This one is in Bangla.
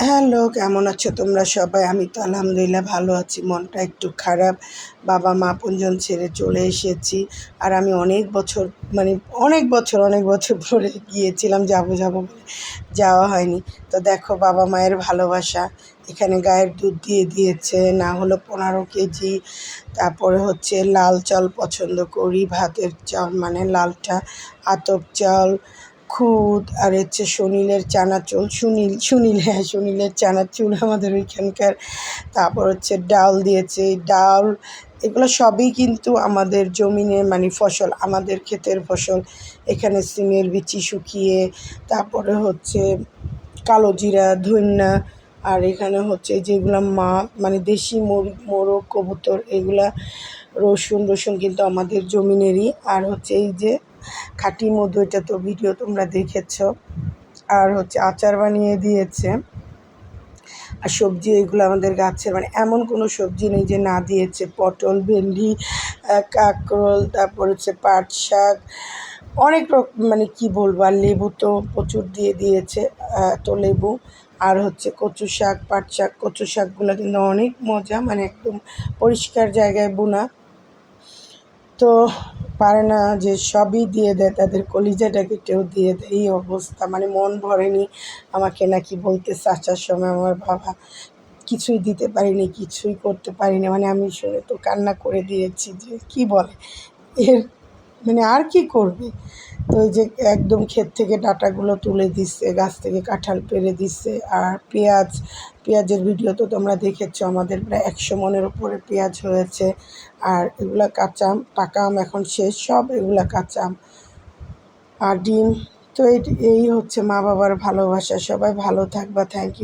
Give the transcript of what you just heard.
হ্যালো, কেমন আছো তোমরা সবাই? আমি তো আলহামদুলিল্লাহ ভালো আছি। মনটা একটু খারাপ। বাবা-মা আপনজন ছেড়ে চলে এসেছি। আর আমি অনেক বছর মানে অনেক বছর পরে গিয়েছিলাম, যাবো বলে যাওয়া হয়নি। তো দেখো বাবা-মায়ের ভালোবাসা। এখানে গায়ের দুধ দিয়ে দিয়েছে, না হলো ১৫ কেজি। তারপরে হচ্ছে লাল চাল পছন্দ করি, ভাতের চাল মানে লালটা, আতপ চাল, খুদ আর হচ্ছে সুনীলের চানাচুর, সুনীলের চানাচুর আমাদের ওইখানকার। তারপর হচ্ছে ডাল দিয়েছে, ডাল এগুলো সবই কিন্তু আমাদের জমিনে মানে ফসল, আমাদের ক্ষেতের ফসল। এখানে সিমের বিচি শুকিয়ে, তারপরে হচ্ছে কালো জিরা, ধইন্যা, আর এখানে হচ্ছে যেগুলো মানে দেশি মোরগ কবুতর, এগুলা রসুন কিন্তু আমাদের জমিনেরই। আর হচ্ছে এই যে খাঁটি মধু, এটা তো ভিডিও তোমরা দেখেছ। আর হচ্ছে আচার বানিয়ে দিয়েছে। আর সবজি এগুলো আমাদের গাছের, মানে এমন কোনো সবজি নেই যে না দিয়েছে। পটল, ভেন্ডি, কাঁকরোল, তারপর হচ্ছে পাট শাক, অনেক রকম, মানে কি বলবো। আর লেবু তো প্রচুর দিয়ে দিয়েছে, তো লেবু। আর হচ্ছে কচু শাক, পাট শাক, কচু শাকগুলো কিন্তু অনেক মজা, মানে একদম পরিষ্কার জায়গায় বোনা। তো পারে না যে সবই দিয়ে দেয়, তাদের কলিজাটা কেটেও দিয়ে দেয়, এই অবস্থা। মানে মন ভরেনি। আমাকে নাকি বলতেছে আসার সময় আমার বাবা, কিছুই দিতে পারিনি, কিছুই করতে পারিনি। মানে আমি শুনে তো কান্না করে দিয়েছি যে কি বলে এর, মানে আর কি করবে। তো ওই যে একদম ক্ষেত থেকে ডাঁটাগুলো তুলে দিচ্ছে, গাছ থেকে কাঁঠাল পেড়ে দিচ্ছে। আর পেঁয়াজের ভিডিও তো তোমরা দেখেছো, আমাদের প্রায় ১০০ মনের উপরে পেঁয়াজ হয়েছে। আর এগুলা কাঁচা আম, পাকা আম এখন শেষ, সব এগুলা কাঁচা আম। আর ডিম। তো এই হচ্ছে মা বাবার ভালোবাসা। সবাই ভালো থাকবা। Thank you.